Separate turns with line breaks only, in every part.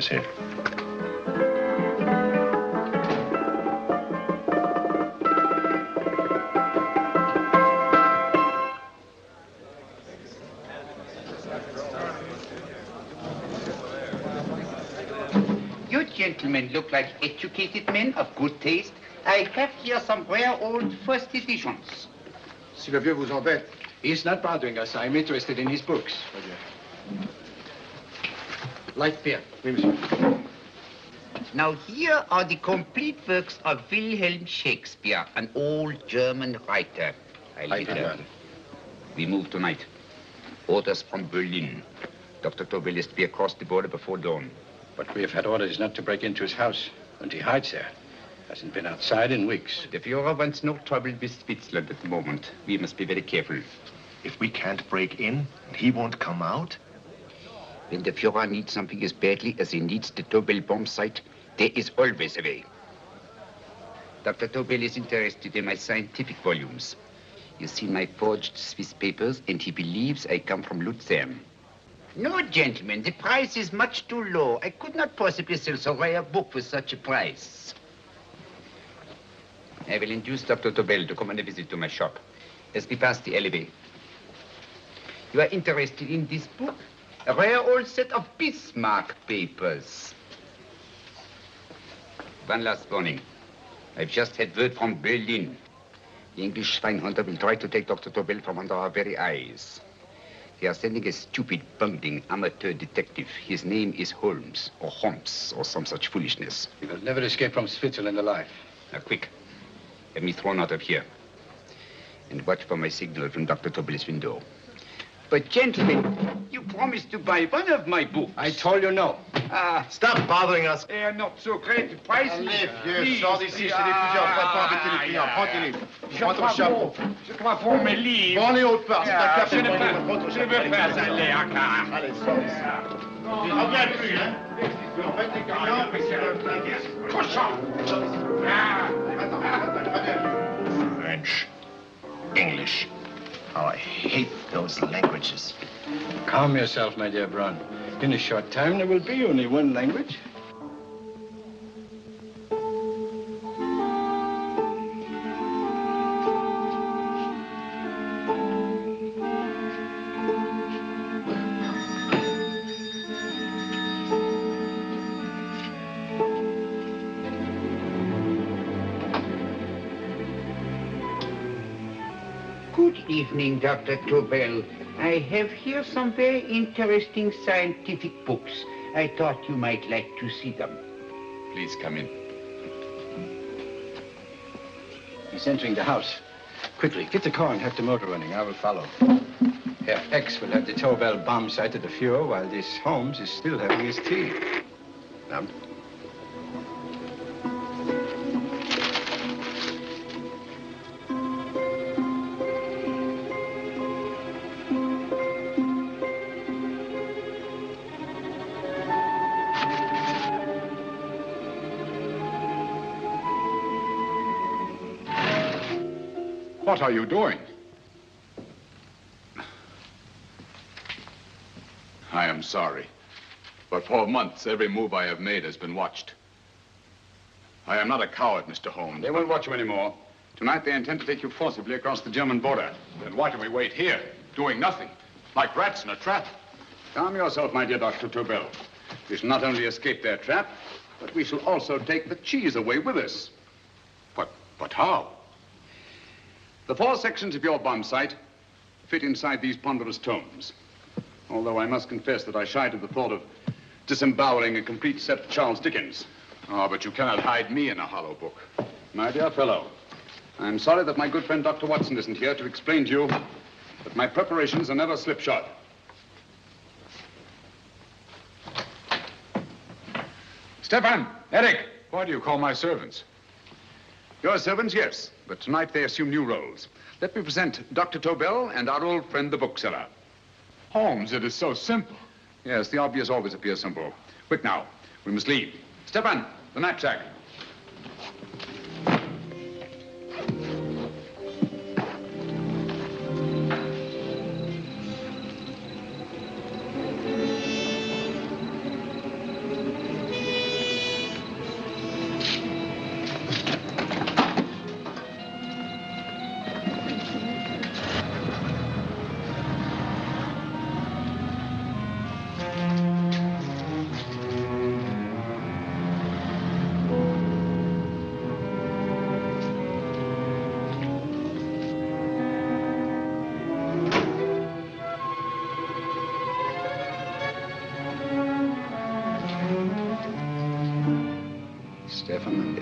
is here.
You gentlemen look like educated men of good taste. I have here some rare old first editions.
Si le vieux vous embête.
He's not bothering us. I'm interested in his books.
Light beer. Oui, monsieur.
Now here are the complete works of Wilhelm Shakespeare, an old German writer. We move tonight. Orders from Berlin. Dr. Tobel is to be across the border before dawn.
But we have had orders not to break into his house, and he hides there. Hasn't been outside in weeks.
The Führer wants no trouble with Switzerland at the moment. We must be very careful.
If we can't break in, and he won't come out?
When the Führer needs something as badly as he needs the Tobel bomb site, there is always a way. Dr. Tobel is interested in my scientific volumes. He's seen my forged Swiss papers, and he believes I come from Lucerne. No, gentlemen, the price is much too low. I could not possibly sell so rare a book for such a price. I will induce Dr. Tobel to come on a visit to my shop as we pass the alleyway. You are interested in this book? A rare old set of Bismarck papers. One last warning. I've just had word from Berlin. The English swinehunter will try to take Dr. Tobel from under our very eyes. They are sending a stupid, bungling amateur detective. His name is Holmes, or some such foolishness.
He will never escape from Switzerland alive.
Now, quick. Have me thrown out of here. And watch for my signal from Dr. Tobel's window. But, gentlemen, you promised to buy one of my books.
I told you no.
Stop bothering us.
They are not so great prices.
Allez, vieux, sors d'ici, c'est diffuseur. On va pas embêter les clients. Prends tes livres. Prends ton chapeau.
Je crois pour mes livres.
Prends les hautes parts. C'est un café.
Je veux pas aller à car.
Allez, sors d'ici. Reviens plus, hein. En fait, les clients,
Cochon.
French, English. Oh, I hate those languages.
Calm yourself, my dear Brown. In a short time, there will be only one language.
Good evening, Dr. Tobel. I have here some very interesting scientific books. I thought you might like to see them.
Please come in. He's entering the house. Quickly, get the car and have the motor running. I will follow. Herr X will have the Tobel bomb site at the Führer while this Holmes is still having his tea.
Now,
what are you doing? I am sorry, but for months, every move I have made has been watched. I am not a coward, Mr. Holmes.
They won't watch you anymore. Tonight, they intend to take you forcibly across the German border.
Then why do we wait here, doing nothing, like rats in a trap?
Calm yourself, my dear Dr. Tobel. We shall not only escape their trap, but we shall also take the cheese away with us.
But how?
The 4 sections of your bomb site fit inside these ponderous tomes. Although I must confess that I shied at the thought of disemboweling a complete set of Charles Dickens.
Oh, but you cannot hide me in a hollow book.
My dear fellow, I'm sorry that my good friend Dr. Watson isn't here to explain to you that my preparations are never slipshod.
Stefan, Eric, why do you call my servants?
Your servants, yes, but tonight they assume new roles. Let me present Dr. Tobel and our old friend, the bookseller.
Holmes, it is so simple.
Yes, the obvious always appears simple. Quick now, we must leave. Stefan, the knapsack.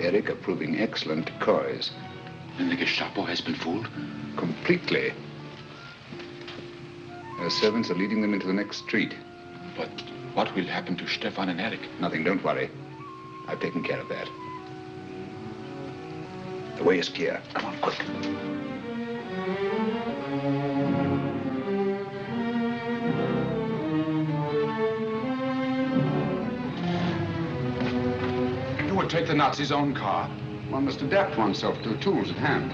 Eric are proving excellent decoys.
Then the Gestapo has been fooled?
Completely. Their servants are leading them into the next street.
But what will happen to Stefan and Eric?
Nothing, don't worry. I've taken care of that. The way is clear. Come on, quick.
You would take the Nazis' own car?
One must adapt oneself to the tools at hand.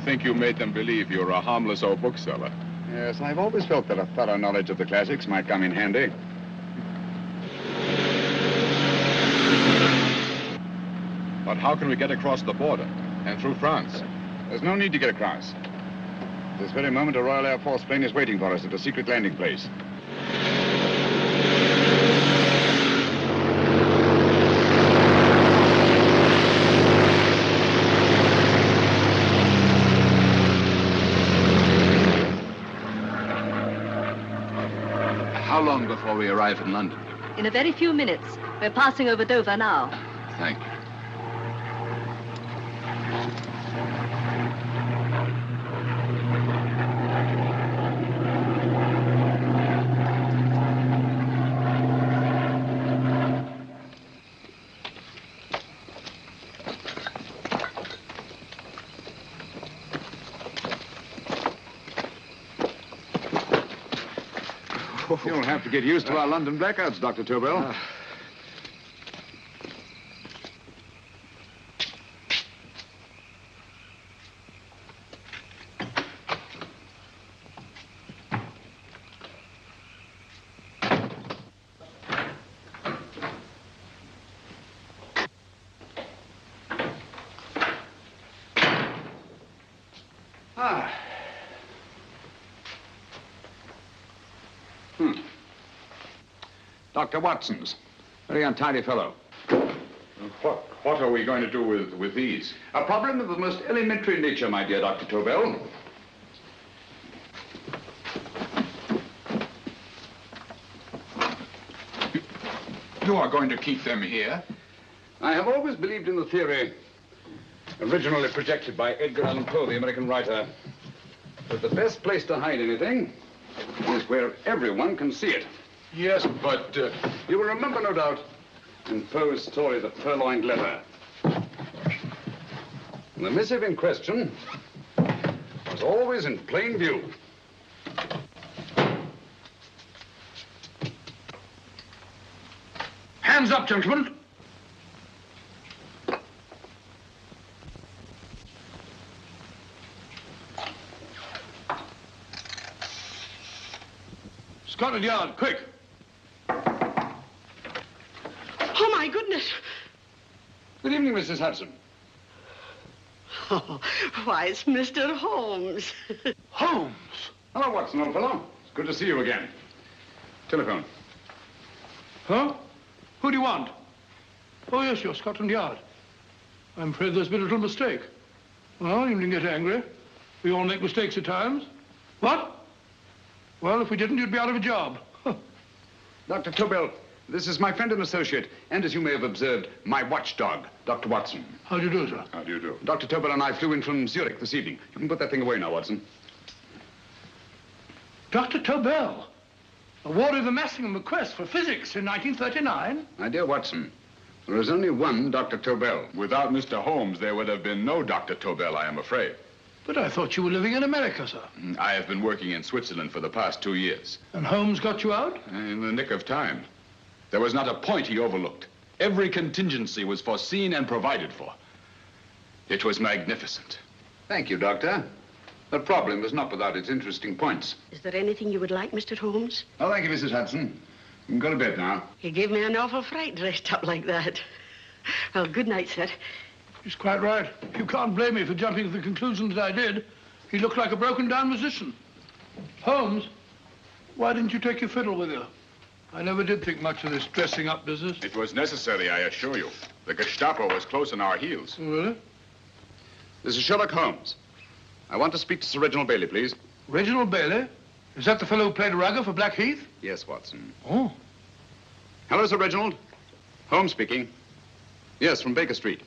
Think you made them believe you were a harmless old bookseller?
Yes, I've always felt that a thorough knowledge of the classics might come in handy.
But how can we get across the border and through France?
There's no need to get across. At this very moment, a Royal Air Force plane is waiting for us at a secret landing place.
How long before we arrive in London?
In a very few minutes. We're passing over Dover now.
Thank you.
You'll have to get used to our London blackouts, Dr. Tobel. Dr. Watson's. Very untidy fellow.
What are we going to do with these?
A problem of the most elementary nature, my dear Dr. Tobel.
You are going to keep them here?
I have always believed in the theory, originally projected by Edgar Allan Poe, the American writer, that the best place to hide anything is where everyone can see it.
Yes, but...
You will remember, no doubt, in Poe's story, The Purloined Letter. The missive in question was always in plain view.
Hands up, gentlemen. Scotland Yard, quick.
Oh, my goodness.
Good evening, Mrs. Hudson.
Oh, why, it's Mr. Holmes.
Holmes.
Hello, Watson, old fellow. It's good to see you again. Telephone.
Huh? Who do you want? Oh, yes, you're Scotland Yard. I'm afraid there's been a little mistake. Well, you needn't get angry. We all make mistakes at times. What? Well, if we didn't, you'd be out of a job.
Dr. Tobel, this is my friend and associate, and as you may have observed, my watchdog, Dr. Watson.
How do you do, sir?
How do you do? Dr. Tobel and I flew in from Zurich this evening. You can put that thing away now, Watson.
Dr. Tobel, awarded the Massingham Bequest for physics in 1939.
My dear Watson, there is only one Dr. Tobel.
Without Mr. Holmes, there would have been no Dr. Tobel, I am afraid.
But I thought you were living in America, sir.
I have been working in Switzerland for the past 2 years.
And Holmes got you out?
In the nick of time. There was not a point he overlooked. Every contingency was foreseen and provided for. It was magnificent.
Thank you, Doctor. The problem was not without its interesting points.
Is there anything you would like, Mr. Holmes?
Oh, thank you, Mrs. Hudson. You can go to bed now.
You gave me an awful fright dressed up like that. Well, good night, sir.
He's quite right. You can't blame me for jumping to the conclusion that I did. He looked like a broken-down musician. Holmes, why didn't you take your fiddle with you? I never did think much of this dressing-up business.
It was necessary, I assure you. The Gestapo was close on our heels.
Oh, really?
This is Sherlock Holmes. I want to speak to Sir Reginald Bailey, please.
Reginald Bailey? Is that the fellow who played rugger for Blackheath?
Yes, Watson.
Oh.
Hello, Sir Reginald. Holmes speaking. Yes, from Baker Street.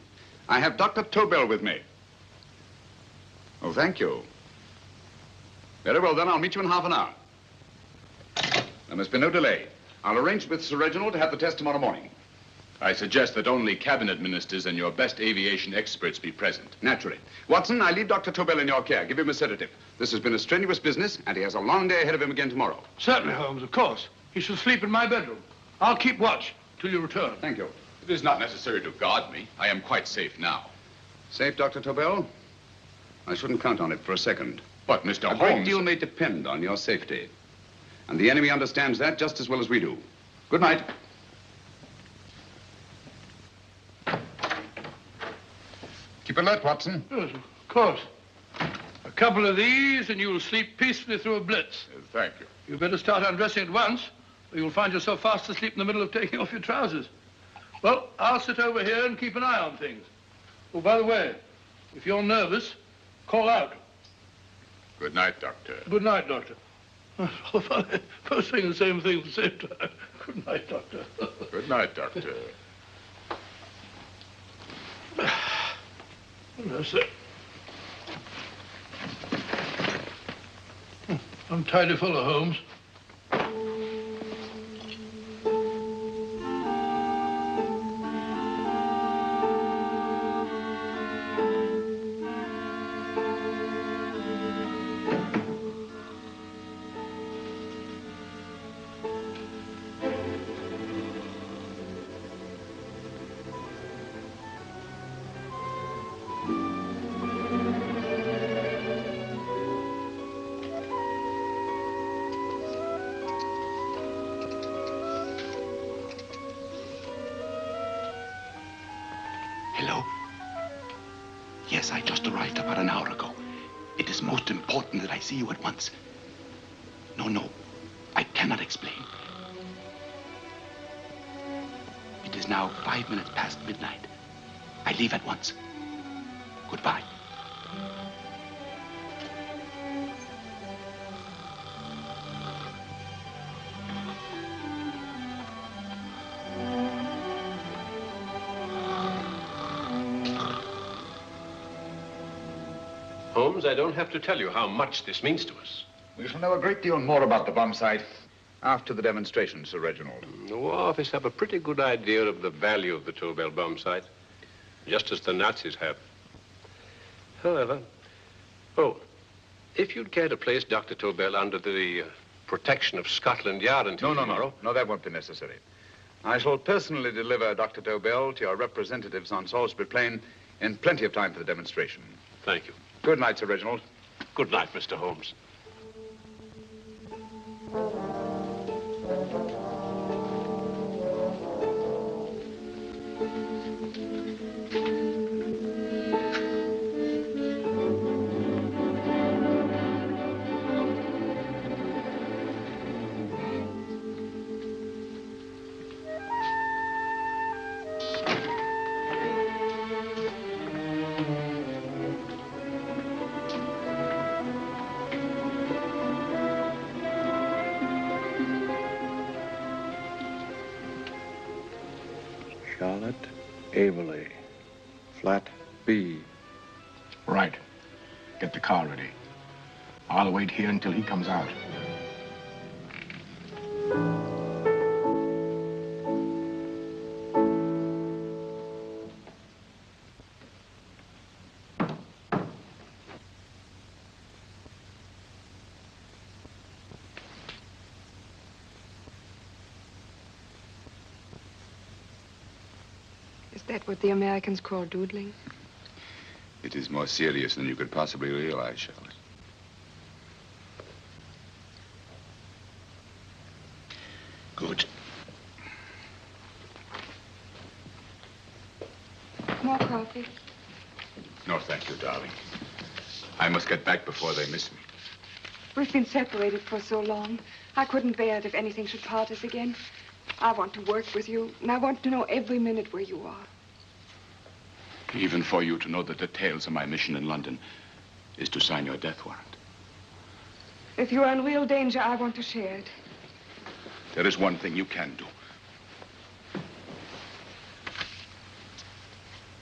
I have Dr. Tobel with me. Oh, thank you. Very well, then. I'll meet you in half an hour. There must be no delay. I'll arrange with Sir Reginald to have the test tomorrow morning.
I suggest that only cabinet ministers and your best aviation experts be present.
Naturally. Watson, I leave Dr. Tobel in your care. Give him a sedative. This has been a strenuous business, and he has a long day ahead of him again tomorrow.
Certainly, Holmes, of course. He shall sleep in my bedroom. I'll keep watch till you return.
Thank you.
It is not necessary to guard me. I am quite safe now.
Safe, Dr. Tobel? I shouldn't count on it for a second.
But, Mr.
A
Holmes...
great deal may depend on your safety. And the enemy understands that just as well as we do. Good night. Keep alert, Watson.
Yes, of course. A couple of these and you'll sleep peacefully through a blitz.
Thank you.
You better start undressing at once, or you'll find yourself fast asleep in the middle of taking off your trousers. Well, I'll sit over here and keep an eye on things. Oh, by the way, if you're nervous, call out.
Good night, Doctor.
Good night, Doctor. Both saying the same thing at the same time. Good night, Doctor.
Good night, Doctor.
That's it. I'm tidy full of Holmes.
Hello? Yes, I just arrived about an hour ago. It is most important that I see you at once. No, I cannot explain. It is now 5 minutes past midnight. I leave at once. Goodbye.
Holmes, I don't have to tell you how much this means to us.
We shall know a great deal more about the bomb site after the demonstration, Sir Reginald.
The War Office have a pretty good idea of the value of the Tobel bomb site, just as the Nazis have. However, if you'd care to place Dr. Tobel under the protection of Scotland Yard until tomorrow...
No, that won't be necessary. I shall personally deliver Dr. Tobel to your representatives on Salisbury Plain in plenty of time for the demonstration.
Thank you.
Good night, Sir Reginald.
Good night, Mr. Holmes.
Averley, flat B.
Right. Get the car ready. I'll wait here until he comes out.
Is that what the Americans call doodling?
It is more serious than you could possibly realize, Charlotte.
Good.
More coffee?
No, thank you, darling. I must get back before they miss me.
We've been separated for so long. I couldn't bear it if anything should part us again. I want to work with you, and I want to know every minute where you are.
Even for you to know the details of my mission in London is to sign your death warrant.
If you're in real danger, I want to share it.
There is one thing you can do.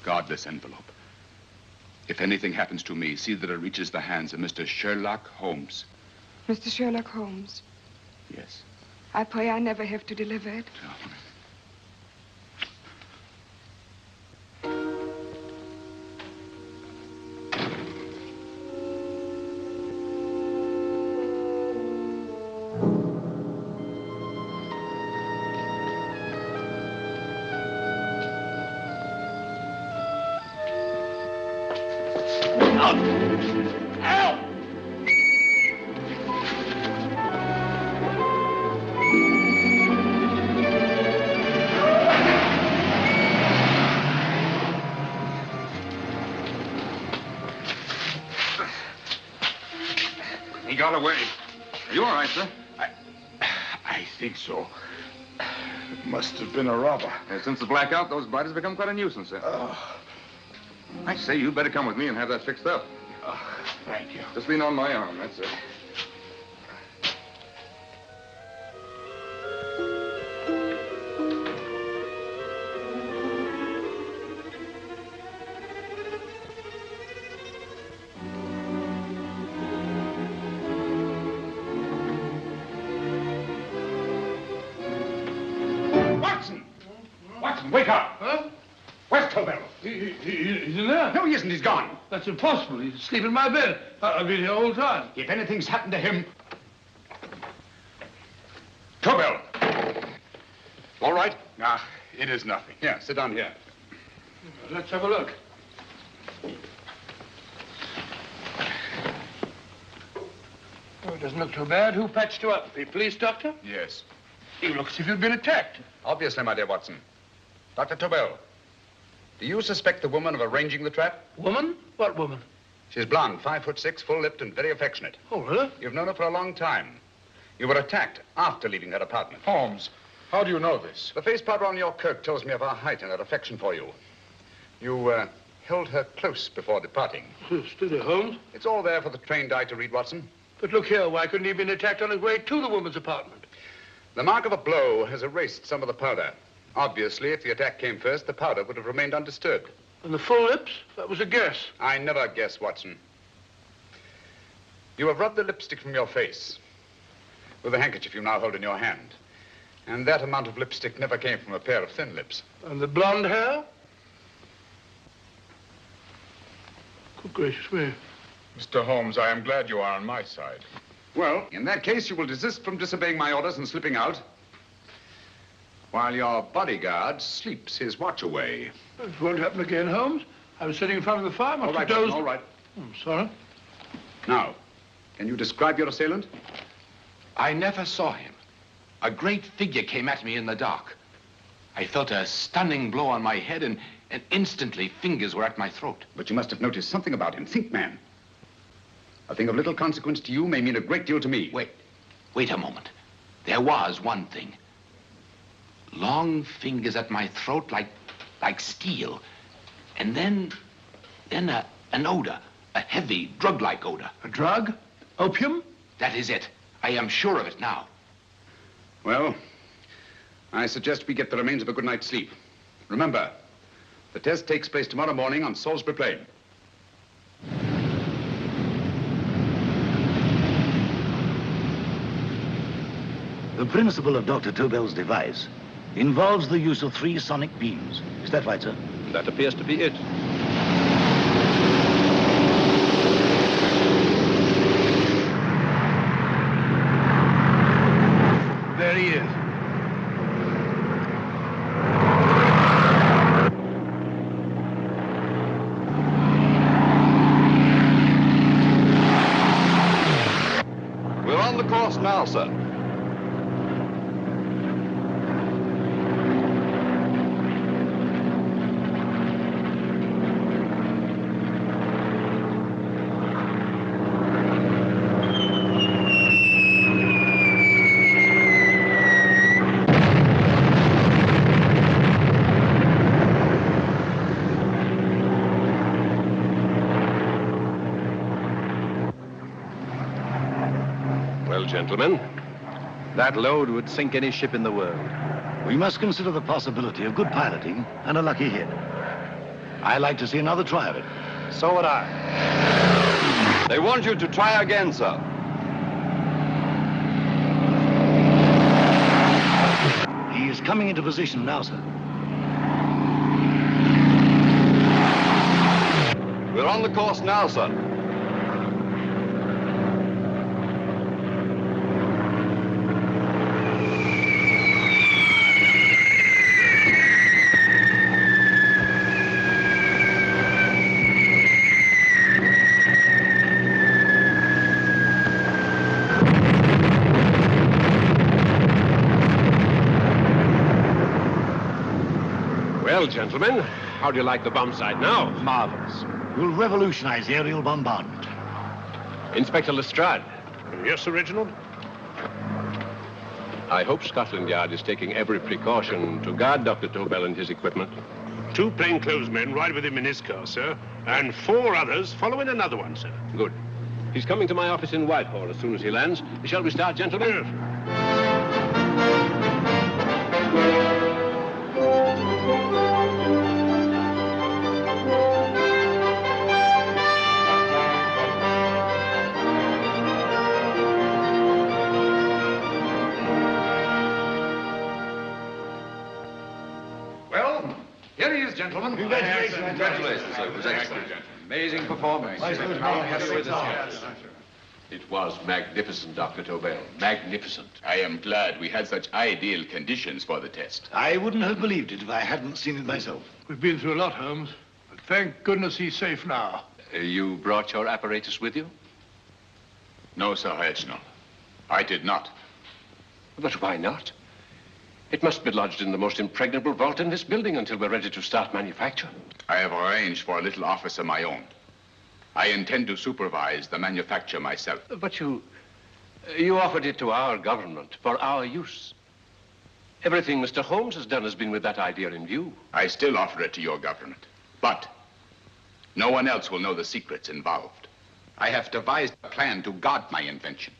Guard this envelope. If anything happens to me, see that it reaches the hands of Mr. Sherlock Holmes.
Mr. Sherlock Holmes.
Yes.
I pray I never have to deliver it.
He got away. Are you all right, sir?
I think so. It must have been a robber.
Since the blackout, those bodies have become quite a nuisance, sir. I say, you better come with me and have that fixed up.
Thank you.
Just lean on my arm, that's it.
Wake up! Huh? Where's Campbell? He's in there.
No, he isn't. He's gone.
That's impossible. He's asleep in my bed. I've been here all the time.
If anything's happened to him... Campbell! All right?
It is nothing.
Yeah, sit down here.
Let's have a look. Oh, it doesn't look too bad. Who patched you up? The police doctor?
Yes.
You look as if you'd been attacked.
Obviously, my dear Watson. Dr. Tobel, do you suspect the woman of arranging the trap?
Woman? What woman?
She's blonde, 5'6", full-lipped, and very affectionate.
Oh, really?
You've known her for a long time. You were attacked after leaving her apartment.
Holmes, how do you know this?
The face powder on your coat tells me of her height and her affection for you. You, held her close before departing.
Steady, Holmes.
It's all there for the trained eye to read, Watson.
But look here, why couldn't he have been attacked on his way to the woman's apartment?
The mark of a blow has erased some of the powder. Obviously, if the attack came first, the powder would have remained undisturbed.
And the full lips? That was a guess.
I never guess, Watson. You have rubbed the lipstick from your face with the handkerchief you now hold in your hand. And that amount of lipstick never came from a pair of thin lips.
And the blonde hair? Good gracious me.
Mr. Holmes, I am glad you are on my side.
Well, in that case, you will desist from disobeying my orders and slipping out while your bodyguard sleeps his watch away.
It won't happen again, Holmes. I was sitting in front of the fire.
All right, Watson, all right.
I'm sorry.
Now, can you describe your assailant?
I never saw him. A great figure came at me in the dark. I felt a stunning blow on my head, and instantly fingers were at my throat.
But you must have noticed something about him. Think, man. A thing of little consequence to you may mean a great deal to me.
Wait a moment. There was one thing. Long fingers at my throat like steel. And then an odor, a heavy, drug-like odor.
A drug? Opium?
That is it. I am sure of it now.
Well, I suggest we get the remains of a good night's sleep. Remember, the test takes place tomorrow morning on Salisbury Plain.
The principle of Dr. Tobel's device involves the use of 3 sonic beams. Is that right, sir?
That appears to be it.
There he is.
We're on the course now, sir. gentlemen. That load would sink any ship in the world.
We must consider the possibility of good piloting and a lucky hit. I'd like to see another try of it.
So would I.
They want you to try again, sir.
He is coming into position now, sir.
We're on the course now, sir.
Well, gentlemen, how do you like the bomb sight now?
Marvelous. We'll revolutionize the aerial bombardment.
Inspector Lestrade.
Yes, Sir Reginald?
I hope Scotland Yard is taking every precaution to guard Dr. Tobel and his equipment.
2 plainclothesmen ride with him in his car, sir, and 4 others follow in another one, sir.
Good. He's coming to my office in Whitehall as soon as he lands. Shall we start, gentlemen?
Yes.
Well, here he is, gentlemen.
Congratulations, sir. It was excellent. Amazing performance.
It was magnificent, Dr. Tobel. Magnificent. I am glad we had such ideal conditions for the test.
I wouldn't have believed it if I hadn't seen it myself.
We've been through a lot, Holmes, but thank goodness he's safe now.
You brought your apparatus with you? No, Sir Reginald. I did not.
But why not? It must be lodged in the most impregnable vault in this building until we're ready to start manufacture.
I have arranged for a little office of my own. I intend to supervise the manufacture myself.
But you offered it to our government for our use. Everything Mr. Holmes has done has been with that idea in view.
I still offer it to your government, but no one else will know the secrets involved. I have devised a plan to guard my invention.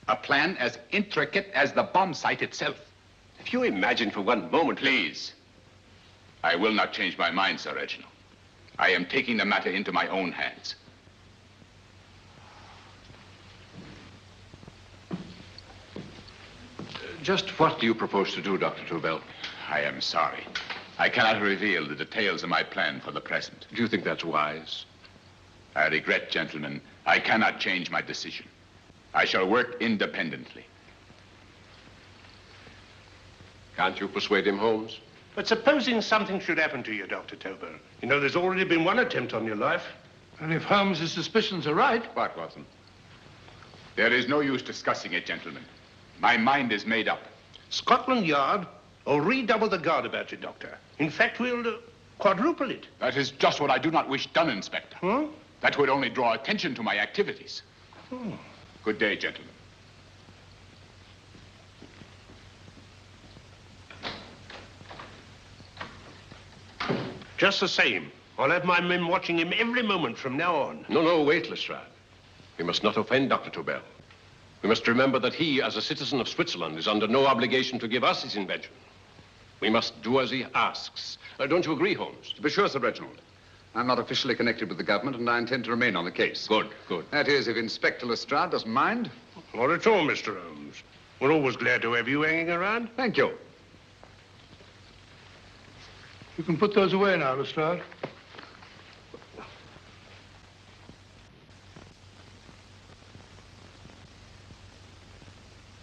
A plan as intricate as the bomb site itself.
If you imagine for one moment...
Please. I will not change my mind, Sir Reginald. I am taking the matter into my own hands.
Just what do you propose to do, Dr. Tobel?
I am sorry. I cannot reveal the details of my plan for the present.
Do you think that's wise?
I regret, gentlemen, I cannot change my decision. I shall work independently.
Can't you persuade him, Holmes?
But supposing something should happen to you, Dr. Tobel. You know, there's already been one attempt on your life. And if Holmes' suspicions are right...
What, Watson? There is no use discussing it, gentlemen. My mind is made up.
Scotland Yard will redouble the guard about you, Doctor. In fact, we'll quadruple it.
That is just what I do not wish done, Inspector.
Huh?
That would only draw attention to my activities. Good day, gentlemen.
Just the same, I'll have my men watching him every moment from now on.
No, wait, Lestrade. We must not offend Dr. Tobel. We must remember that he, as a citizen of Switzerland, is under no obligation to give us his invention. We must do as he asks. Don't you agree, Holmes?
To be sure, Sir Reginald. I'm not officially connected with the government, and I intend to remain on the case.
Good.
That is, if Inspector Lestrade doesn't mind.
Not at all, Mr. Holmes. We're always glad to have you hanging around.
Thank you.
You can put those away now, Lestrade.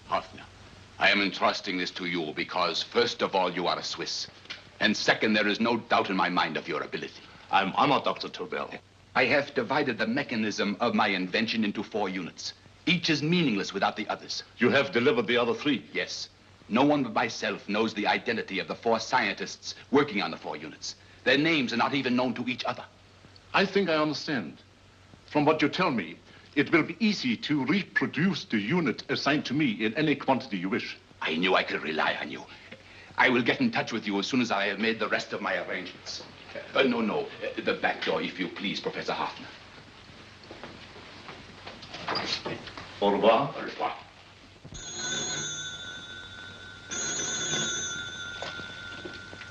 Hoffner, I am entrusting this to you because, first of all, you are a Swiss. And second, there is no doubt in my mind of your ability.
I'm honored, Dr. Tobel.
I have divided the mechanism of my invention into 4 units. Each is meaningless without the others.
You have delivered the other 3?
Yes. No one but myself knows the identity of the 4 scientists working on the 4 units. Their names are not even known to each other.
I think I understand. From what you tell me, it will be easy to reproduce the unit assigned to me in any quantity you wish.
I knew I could rely on you. I will get in touch with you as soon as I have made the rest of my arrangements. No. The back door, if you please, Professor Hartmann.
Au revoir.
Au revoir.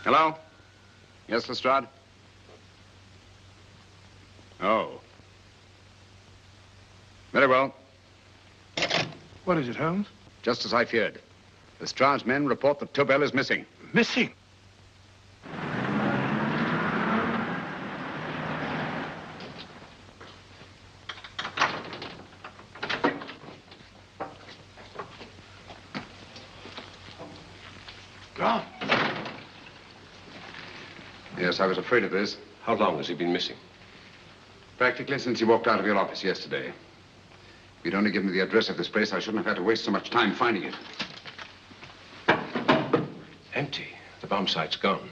Hello? Yes, Lestrade? Oh. Very well.
What is it, Holmes?
Just as I feared. Lestrade's men report that Tobel is missing.
Missing? Gone.
Yes, I was afraid of this.
How long has he been missing?
Practically since he walked out of your office yesterday. If you'd only given me the address of this place, I shouldn't have had to waste so much time finding it.
Empty. The bomb site's gone.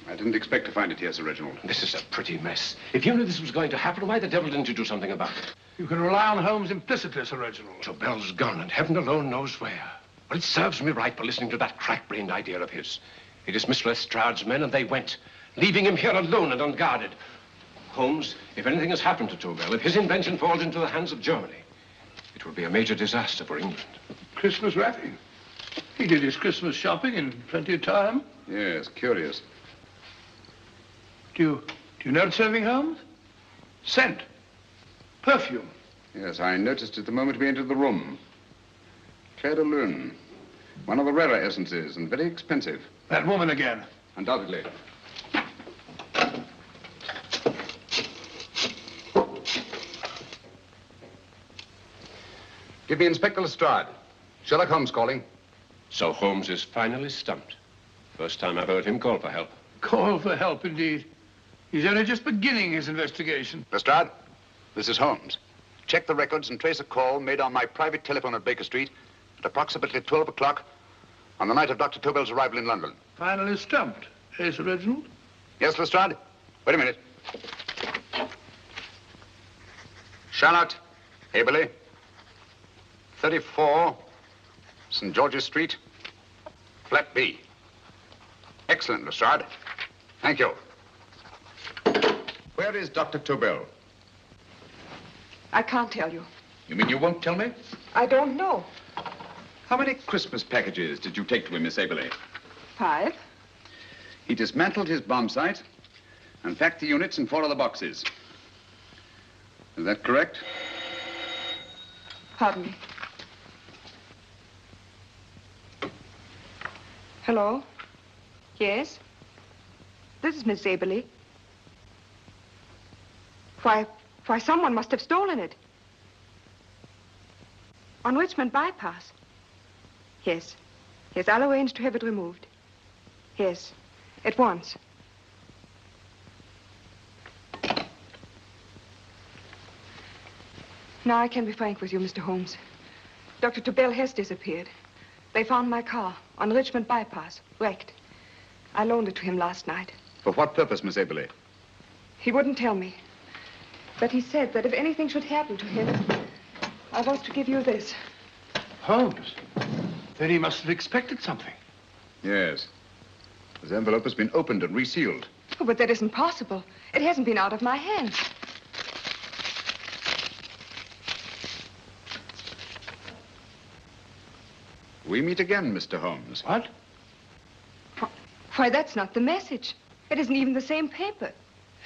I didn't expect to find it here, Sir Reginald.
This is a pretty mess. If you knew this was going to happen, why the devil didn't you do something about it?
You can rely on Holmes implicitly, Sir Reginald.
Tobel's gone, and heaven alone knows where. But it serves me right for listening to that crack-brained idea of his. He dismissed Lestrade's men, and they went, leaving him here alone and unguarded. Holmes, if anything has happened to Tobel, if his invention falls into the hands of Germany, it will be a major disaster for England.
Christmas wrapping. He did his Christmas shopping in plenty of time.
Yes, curious.
Do you notice anything, Holmes? Scent. Perfume.
Yes, I noticed it the moment we entered the room. Claire de Lune. One of the rarer essences, and very expensive.
That woman again.
Undoubtedly. Give me Inspector Lestrade. Sherlock Holmes calling.
So Holmes is finally stumped. First time I've heard him call for help.
Call for help, indeed. He's only just beginning his investigation.
Lestrade, this is Holmes. Check the records and trace a call made on my private telephone at Baker Street at approximately 12 o'clock on the night of Dr. Tobel's arrival in London.
Finally stumped, eh, Sir Reginald?
Yes, Lestrade? Wait a minute. Charlotte, Haberley, 34, St. George's Street, flat B. Excellent, Lestrade. Thank you. Where is Dr. Tobel?
I can't tell you.
You mean you won't tell me?
I don't know.
How many Christmas packages did you take to him, Miss Haberley?
5.
He dismantled his bomb site and packed the units in 4 other boxes. Is that correct?
Pardon me. Hello? Yes? This is Miss Haberley. Why, someone must have stolen it. On Richmond Bypass. Yes. Yes, I'll arrange to have it removed. Yes, at once. Now I can be frank with you, Mr. Holmes. Dr. Tobel has disappeared. They found my car on Richmond Bypass, wrecked. I loaned it to him last night.
For what purpose, Miss Haberley?
He wouldn't tell me. But he said that if anything should happen to him, I was to give you this.
Holmes? Then he must have expected something.
Yes. This envelope has been opened and resealed.
Oh, but that isn't possible. It hasn't been out of my hands.
We meet again, Mr. Holmes.
What?
Why, that's not the message. It isn't even the same paper.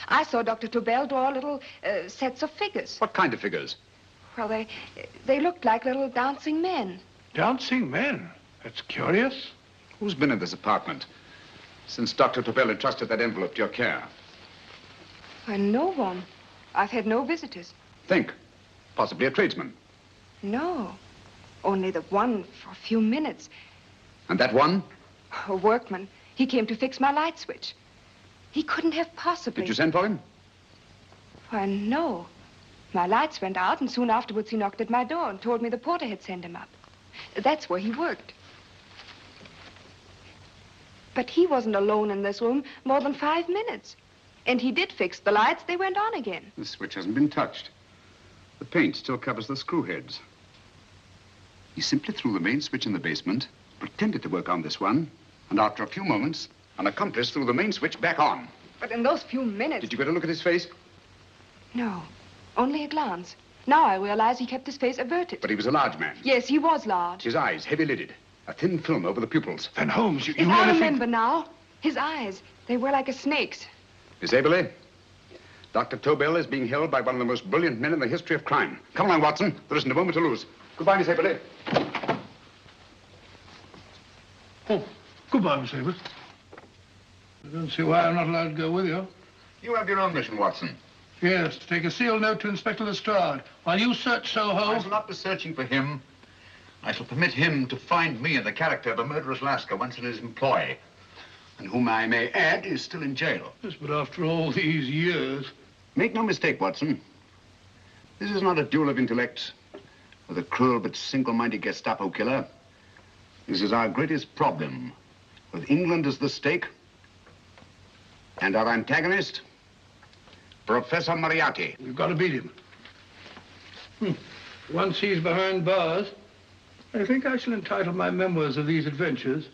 I saw Dr. Tobel draw little sets of figures.
What kind of figures?
Well, they looked like little dancing men.
Dancing men? That's curious.
Who's been in this apartment since Dr. Tobel entrusted that envelope to your care?
Why, no one. I've had no visitors.
Think. Possibly a tradesman.
No. Only the one for a few minutes.
And that one?
A workman. He came to fix my light switch. He couldn't have possibly...
Did you send for him?
Why, no. My lights went out, and soon afterwards he knocked at my door and told me the porter had sent him up. That's where he worked. But he wasn't alone in this room more than 5 minutes. And he did fix the lights. They went on again.
The switch hasn't been touched. The paint still covers the screw heads. He simply threw the main switch in the basement, pretended to work on this one, and after a few moments, an accomplice threw the main switch back on.
But in those few minutes...
Did you get a look at his face?
No, only a glance. Now I realize he kept his face averted.
But he was a large man.
Yes, he was large.
His eyes heavy-lidded, a thin film over the pupils.
Then, Holmes, you
I remember now. His eyes. They were like a snake's.
Miss Aberley, Dr. Tobel is being held by one of the most brilliant men in the history of crime. Come along, Watson. There isn't a moment to lose. Goodbye, Miss Aberley.
Oh, goodbye, Miss Aberley. I don't see why I'm not allowed to go with you.
You have your own mission, Watson.
Yes, to take a sealed note to Inspector Lestrade while you search Soho.
I shall not be searching for him. I shall permit him to find me in the character of a murderous Lascar once in his employ, and whom I may add is still in jail.
Yes, but after all these years...
Make no mistake, Watson. This is not a duel of intellects with a cruel but single-minded Gestapo killer. This is our greatest problem, with England as the stake, and our antagonist, Professor Moriarty.
We've got to beat him. Once he's behind bars, I think I shall entitle my memoirs of these adventures,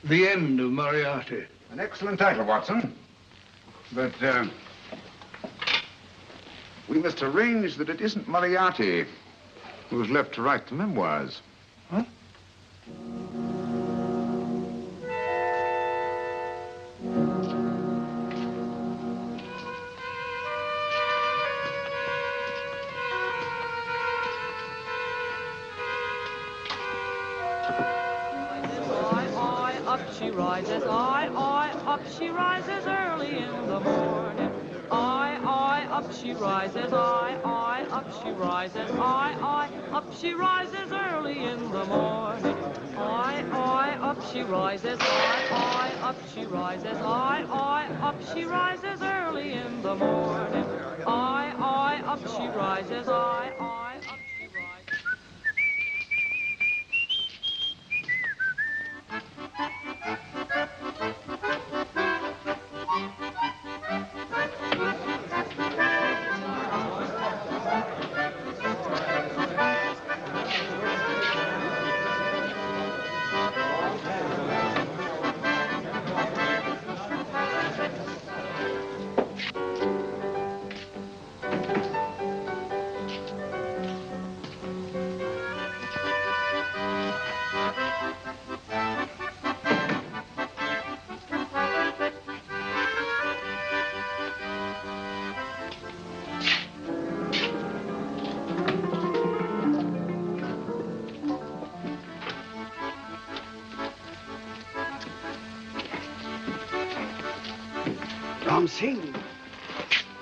The End of Moriarty.
An excellent title, Watson. But, we must arrange that it isn't Moriarty who's left to write the memoirs.
Huh?
Up she rises, up she rises early in the morning. Up she rises, up she rises, up she rises early in the morning. Up she rises, up she rises, up she rises early in the morning. Up she rises, up she rises.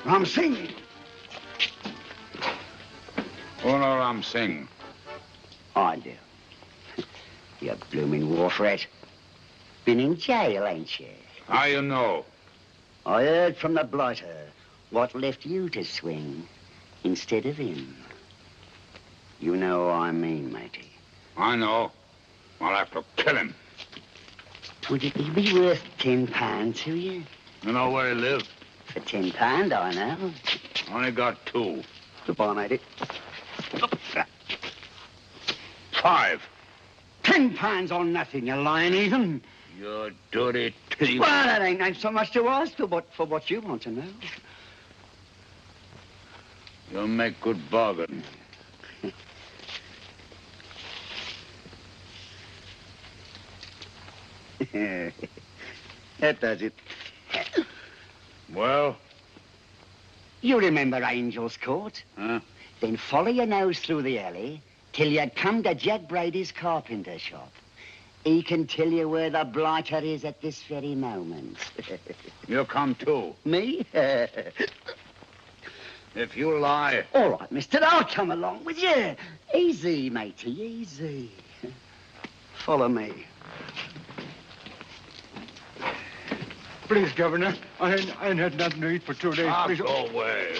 Ram Singh. Oh, no, Ram Singh.
I do. You blooming wharf rat. Been in jail, ain't you?
How you know?
I heard from the blighter what left you to swing instead of him. You know what I mean, matey.
I know. I'll have to kill him.
Would it be worth £10 to you?
You know where he lives?
For £10, I know.
Only got 2.
Goodbye, matey.
5.
£10 on nothing, you lying heathen.
You dirty thief.
Well, that ain't so much to ask for what you want to know.
You'll make good bargain.
That does it.
Well?
You remember Angel's Court?
Huh?
Then follow your nose through the alley till you come to Jack Brady's carpenter shop. He can tell you where the blighter is at this very moment.
You come too.
Me?
If you lie...
All right, mister, I'll come along with you. Easy, matey, easy. Follow me.
Please, Governor, I ain't had nothing to eat for 2 days. Please.
Go away.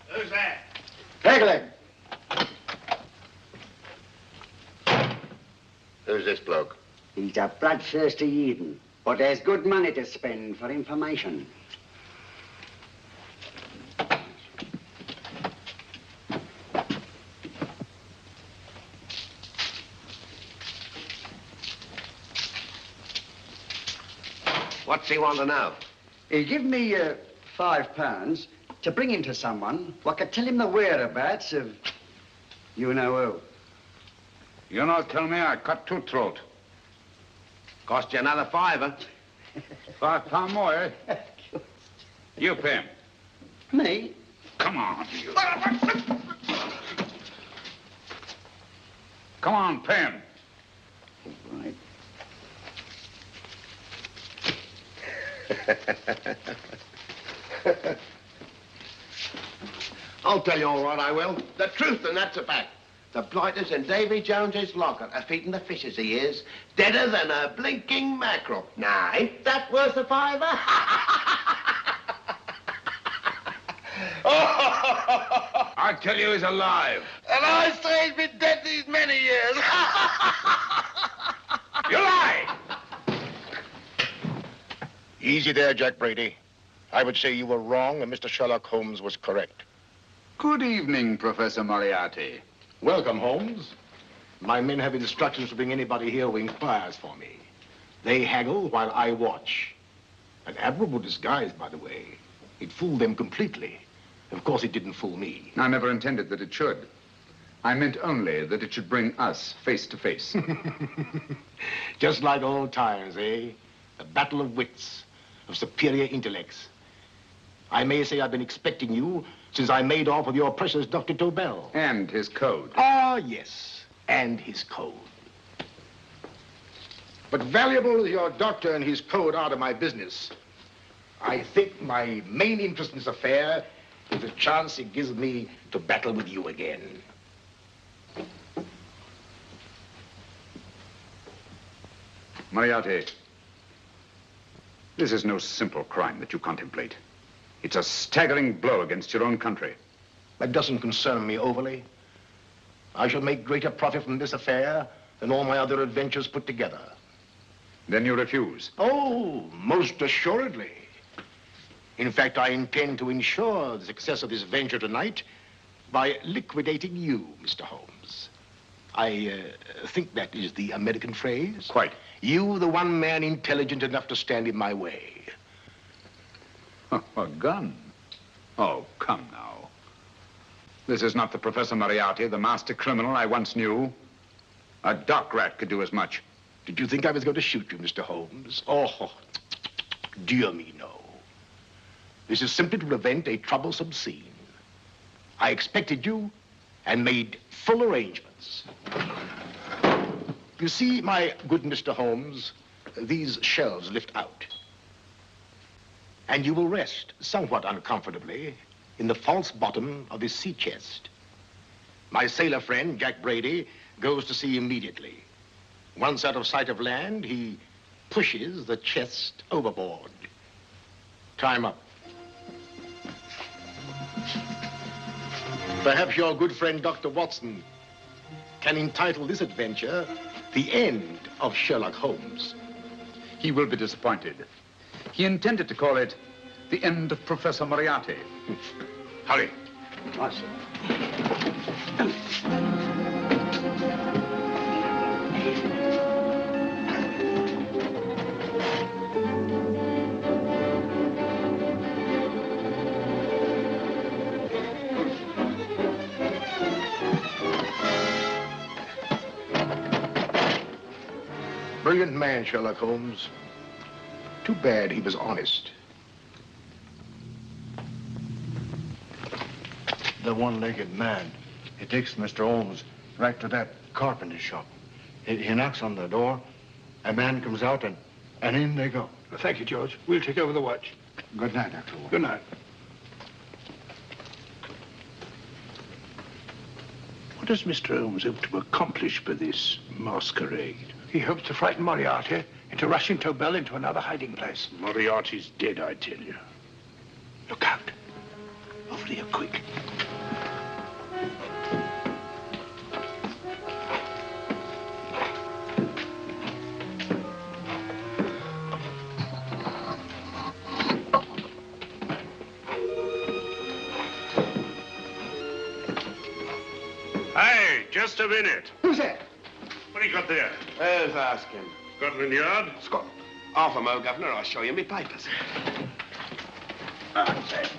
Who's that?
Pegleg.
Who's this bloke?
He's a bloodthirsty heathen, but there's good money to spend for information.
What's he want to know?
He give me £5 to bring him to someone what could tell him the whereabouts of you know who.
You not tell me I cut two throat.
Cost you another £5.
£5 more, eh? You pay him.
Me?
Come on, you. Come on, pay him.
Right.
I'll tell you all right, I will. The truth, and that's a fact. The blighters in Davy Jones's locker are feeding the fishes, he is. Deader than a blinking mackerel. Now, ain't that worth a £5?
I tell you he's alive.
And I say he's been dead these many years.
You lie!
Easy there, Jack Brady. I would say you were wrong and Mr. Sherlock Holmes was correct.
Good evening, Professor Moriarty.
Welcome, Holmes. My men have instructions to bring anybody here who inquires for me. They haggle while I watch. An admirable disguise, by the way. It fooled them completely. Of course, it didn't fool me.
I never intended that it should. I meant only that it should bring us face to face.
Just like old times, eh? A battle of wits, of superior intellects. I may say I've been expecting you since I made off with your precious Dr. Tobel.
And his code.
Ah, yes, and his code. But valuable as your doctor and his code are to my business, I think my main interest in this affair is the chance it gives me to battle with you again.
Moriarty, this is no simple crime that you contemplate. It's a staggering blow against your own country.
That doesn't concern me overly. I shall make greater profit from this affair than all my other adventures put together.
Then you refuse?
Oh, most assuredly. In fact, I intend to ensure the success of this venture tonight by liquidating you, Mr. Holmes. I think that is the American phrase.
Quite.
You, the one man intelligent enough to stand in my way.
A gun? Oh, come now. This is not the Professor Moriarty, the master criminal I once knew. A dock rat could do as much.
Did you think I was going to shoot you, Mr. Holmes? Oh, dear me, no. This is simply to prevent a troublesome scene. I expected you and made full arrangements. You see, my good Mr. Holmes, these shelves lift out. And you will rest somewhat uncomfortably in the false bottom of this sea chest. My sailor friend, Jack Brady, goes to sea immediately. Once out of sight of land, he pushes the chest overboard. Time up. Perhaps your good friend, Dr. Watson, can entitle this adventure The End of Sherlock Holmes.
He will be disappointed. He intended to call it The End of Professor Moriarty. Hurry.
Right, sir.
Brilliant man, Sherlock Holmes. Too bad he was honest.
The one-legged man. He takes Mr. Holmes right to that carpenter shop. He knocks on the door. A man comes out and in they go.
Well, thank you, George. We'll take over the watch.
Good night, Dr. Holmes.
Good night. What does Mr. Holmes hope to accomplish by this masquerade? He hopes to frighten Moriarty into rushing Tobel into another hiding place. Moriarty's dead, I tell you. Look out. Over here, quick.
Hey, just a minute.
Who's that?
What do you got there?
Let's ask him.
Scotland Yard?
Scotland.
Half a mo, Governor. I'll show you me papers. That's it.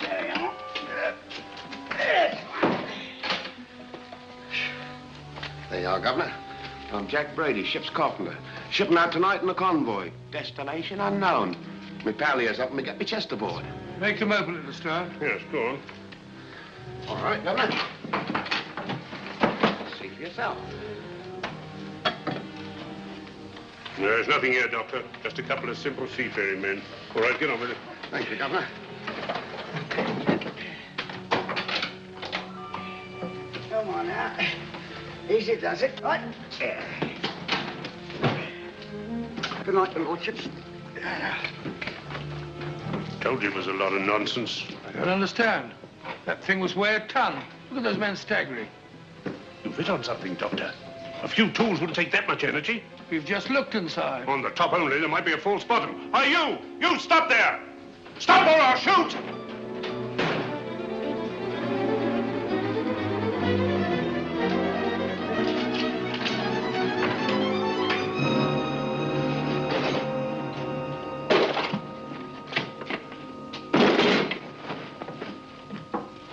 There you are. There you are, Governor. I'm Jack Brady, ship's carpenter. Shipping out tonight in a convoy. Destination unknown. My pal here's helping me get my chest aboard.
Make them open it, Lestrade.
Yes, go on. All right, Governor. See for yourself.
There's nothing here, Doctor. Just a couple of simple seafaring men. All right, get on with it.
Thank you, Governor.
Come on now. Easy does it. Right. Good night, your lordships.
Told you it was a lot of nonsense.
I don't understand. That thing was weigh a ton. Look at those men staggering.
You've hit on something, Doctor. A few tools wouldn't take that much energy.
We've just looked inside.
On the top only, there might be a false bottom. Hey, you! You stop there! Stop or I'll shoot!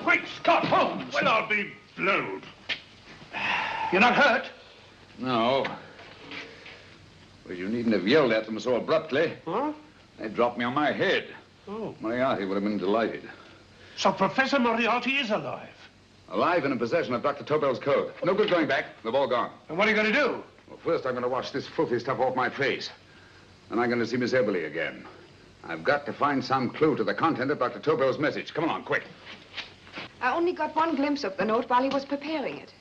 Great Scott, Holmes!
Well, I'll be blowed.
You're not hurt?
No. Well, you needn't have yelled at them so abruptly.
Huh?
They dropped me on my head.
Oh.
Moriarty would have been delighted.
So Professor Moriarty is alive?
Alive and in possession of Dr. Tobel's code. No good going back. They've all gone.
And what are you going to do?
Well, first I'm going to wash this filthy stuff off my face. Then I'm going to see Miss Eberly again. I've got to find some clue to the content of Dr. Tobel's message. Come along, quick.
I only got one glimpse of the note while he was preparing it.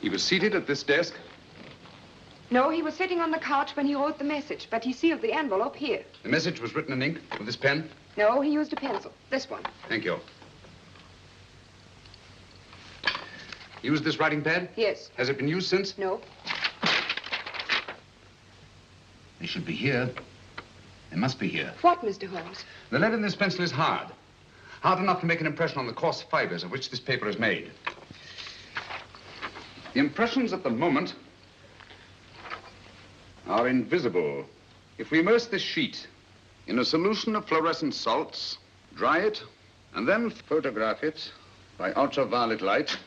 He was seated at this desk.
No, he was sitting on the couch when he wrote the message, but he sealed the envelope here.
The message was written in ink with this pen.
No, he used a pencil. This one.
Thank you. Used this writing pad?
Yes.
Has it been used since?
No.
They should be here. They must be here.
What, Mr. Holmes?
The lead in this pencil is hard. Hard enough to make an impression on the coarse fibers of which this paper is made. The impressions at the moment are invisible. If we immerse this sheet in a solution of fluorescent salts, dry it, and then photograph it by ultraviolet light,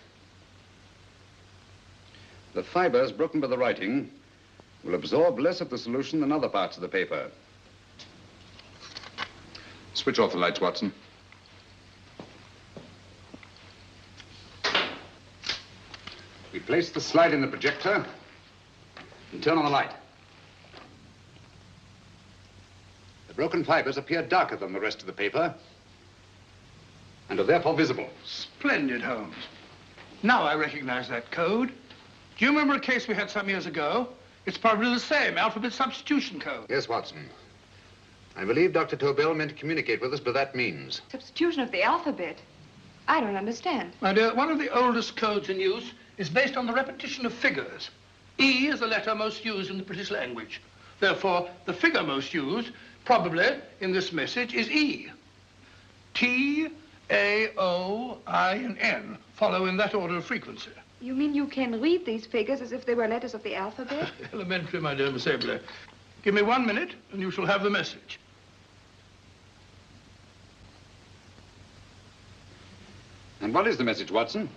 the fibers broken by the writing will absorb less of the solution than other parts of the paper. Switch off the lights, Watson. We place the slide in the projector and turn on the light. The broken fibers appear darker than the rest of the paper and are therefore visible.
Splendid, Holmes. Now I recognize that code. Do you remember a case we had some years ago? It's probably the same, alphabet substitution code.
Yes, Watson. I believe Dr. Tobel meant to communicate with us by that means.
Substitution of the alphabet? I don't understand.
My dear, one of the oldest codes in use is based on the repetition of figures. E is the letter most used in the British language. Therefore, the figure most used, probably in this message, is E. T, A, O, I, and N follow in that order of frequency.
You mean you can read these figures as if they were letters of the alphabet?
Elementary, my dear Miss Eberly. Give me 1 minute, and you shall have the message.
And what is the message, Watson?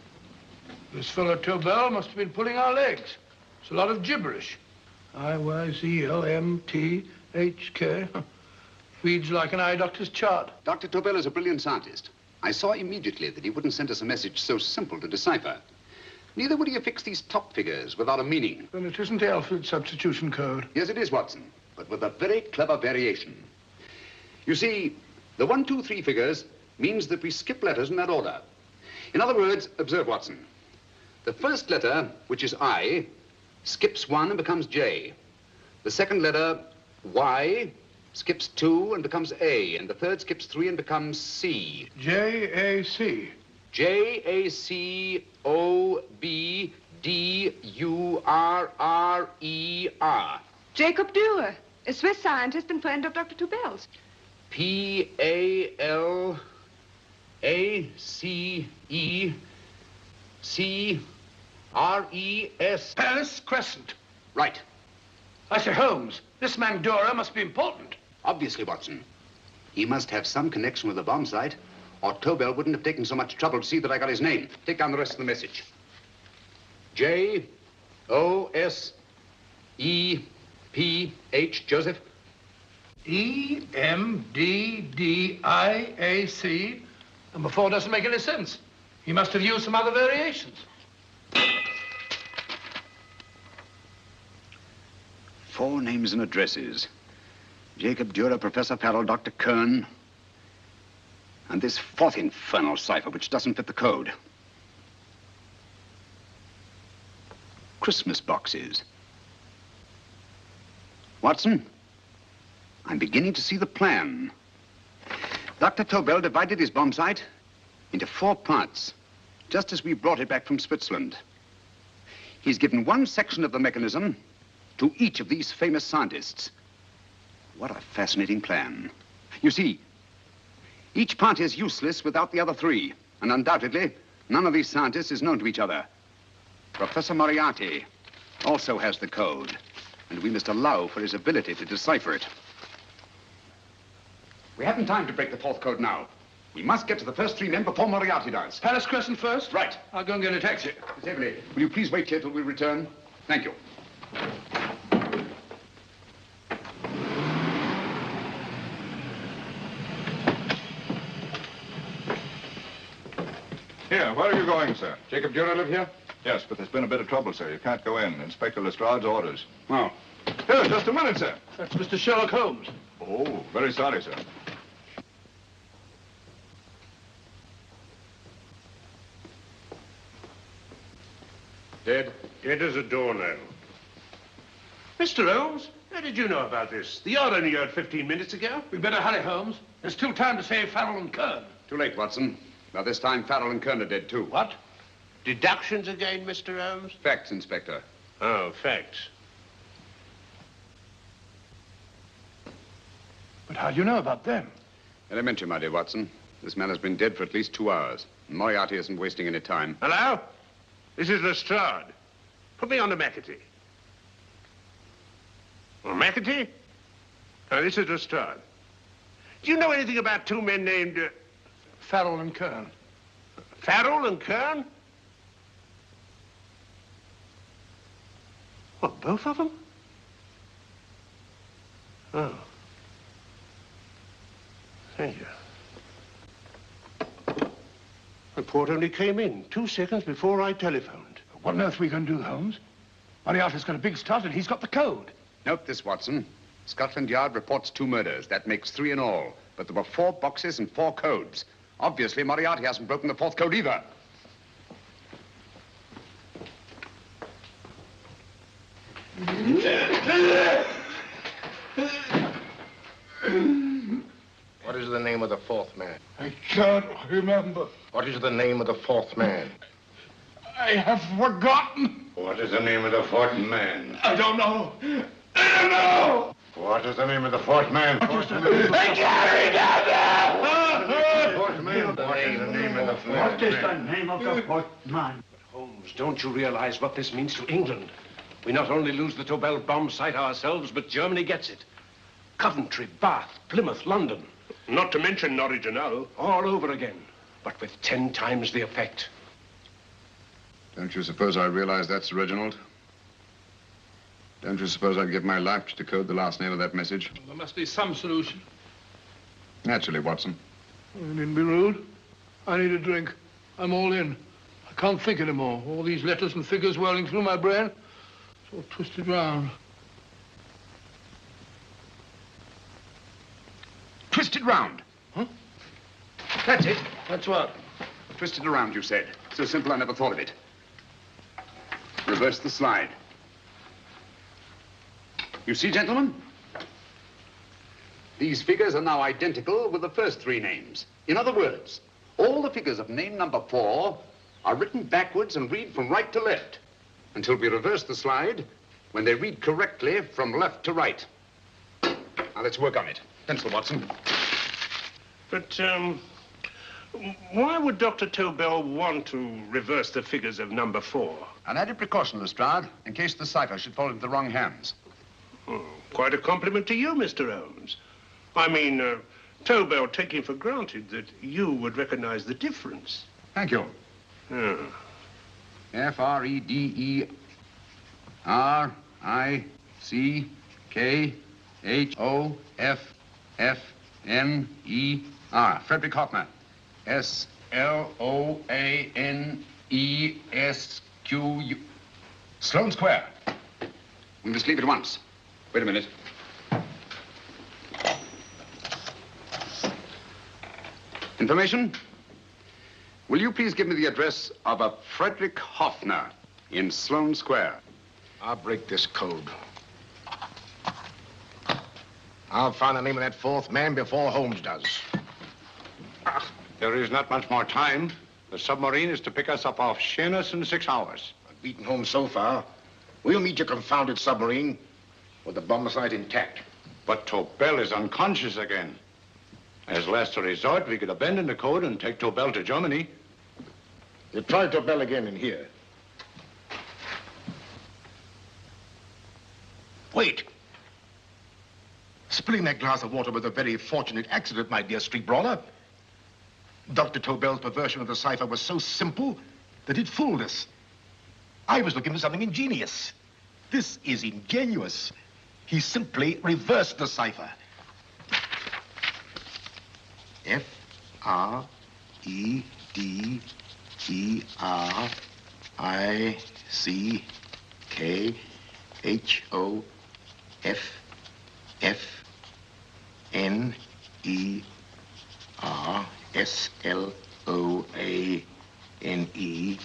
This fellow Tobel must have been pulling our legs. It's a lot of gibberish. I-Y-Z-L-M-T-H-K. Reads like an eye doctor's chart.
Dr. Tobel is a brilliant scientist. I saw immediately that he wouldn't send us a message so simple to decipher. Neither would he affix these top figures without a meaning.
Then it isn't the alphabet substitution code.
Yes, it is, Watson, but with a very clever variation. You see, the 1, 2, 3 figures means that we skip letters in that order. In other words, observe, Watson. The first letter, which is I, skips 1 and becomes J. The second letter, Y, skips 2 and becomes A. And the third skips 3 and becomes C.
J-A-C.
J-A-C-O-B-D-U-R-R-E-R.
Jacob Dürer, a Swiss scientist and friend of Dr. Tobel's.
P-A-L-A-C-E-C-R-E-S.
Paris Crescent.
Right.
I say, Holmes, this man Dora must be important.
Obviously, Watson. He must have some connection with the bomb site, or Tobel wouldn't have taken so much trouble to see that I got his name. Take down the rest of the message. J-O-S-E-P-H, Joseph.
E-M-D-D-I-A-C. Number 4 doesn't make any sense. He must have used some other variations.
4 names and addresses. Jacob Dürer, Professor Farrell, Dr. Kern, and this 4th infernal cipher, which doesn't fit the code. Christmas boxes. Watson, I'm beginning to see the plan. Dr. Tobel divided his bomb site into 4 parts, just as we brought it back from Switzerland. He's given one section of the mechanism to each of these famous scientists. What a fascinating plan. You see, each part is useless without the other 3, and undoubtedly, none of these scientists is known to each other. Professor Moriarty also has the code, and we must allow for his ability to decipher it. We haven't time to break the 4th code now. We must get to the first 3 men before Moriarty does.
Palace Crescent first?
Right.
I'll go and get a taxi.
Miss Everly, will you please wait here till we return? Thank you.
Here, where are you going, sir?
Jacob Dürer live here?
Yes, but there's been a bit of trouble, sir. You can't go in. Inspector Lestrade's orders.
Oh.
Here, just a minute, sir.
That's Mr. Sherlock Holmes.
Oh, very sorry, sir.
Dead?
Dead as a doornail. Mr. Holmes, how did you know about this? The yard only heard 15 minutes ago.
We better hurry, Holmes. There's still time to save Farrell and Kern.
Too late, Watson. By this time, Farrell and Kern are dead, too.
What? Deductions again, Mr. Holmes?
Facts, Inspector.
Oh, facts.
But how do you know about them?
Elementary, my dear Watson. This man has been dead for at least 2 hours. Moriarty isn't wasting any time.
Hello? This is Lestrade. Put me on to McAtee. Oh, McAtee? Oh, this is Lestrade. Do you know anything about 2 men named...
Farrell and Kern.
Farrell and Kern? What, both of them? Oh. Thank you. Report only came in 2 seconds before I telephoned.
What on earth are we going to do, Holmes? Moriarty's got a big start and he's got the code.
Note this, Watson. Scotland Yard reports 2 murders. That makes 3 in all. But there were 4 boxes and 4 codes. Obviously, Moriarty hasn't broken the 4th code either.
What is the name of the 4th man?
I can't remember.
What is the name of the 4th man?
I have forgotten.
What is the name of the 4th man?
I don't know. I don't know.
What is the name of the 4th man?
I can't remember.
What is the name of the 4th man?
What is the name of the 4th man?
Holmes, don't you realize what this means to England? We not only lose the Tobel bomb site ourselves, but Germany gets it. Coventry, Bath, Plymouth, London.
Not to mention Norwich and Hull.
All over again, but with 10 times the effect.
Don't you suppose I realize that's Reginald? Don't you suppose I'd give my life to decode the last name of that message?
There must be some solution.
Naturally, Watson.
You needn't be rude. I need a drink. I'm all in. I can't think anymore. All these letters and figures whirling through my brain. It's all twisted round.
Twisted round.
Huh?
That's it.
That's what?
Twisted around, you said. So simple, I never thought of it. Reverse the slide. You see, gentlemen? These figures are now identical with the first 3 names. In other words, all the figures of name number 4 are written backwards and read from right to left until we reverse the slide when they read correctly from left to right. Now, let's work on it. Pencil, Watson.
But, Why would Dr. Tobel want to reverse the figures of number 4?
An added precaution, Lestrade, in case the cipher should fall into the wrong hands.
Oh, quite a compliment to you, Mr. Holmes. I mean, Tobel taking for granted that you would recognize the difference.
Thank you. F-R-E-D-E-R-I-C-K-H-O-F-F-N-E-R. Frederick Hoffner. S-L-O-A-N-E-S-Q-U. Sloane Square. We must leave at once. Wait a minute. Information? Will you please give me the address of a Frederick Hoffner in Sloane Square?
I'll break this code. I'll find the name of that fourth man before Holmes does.
There is not much more time. The submarine is to pick us up off Sheerness in 6 hours.
I've beaten Holmes so far. We'll meet your confounded submarine with the bomb site intact.
But Tobel is unconscious again. As last resort, we could abandon the code and take Tobel to Germany.
You try Tobel again in here. Wait. Spilling that glass of water was a very fortunate accident, my dear street brawler. Dr. Tobel's perversion of the cipher was so simple that it fooled us. I was looking for something ingenious. This is ingenuous. He simply reversed the cipher. F-R-E-D-E-R-I-C-K-H-O-F-N-E-R-S-L-O-A-N-E.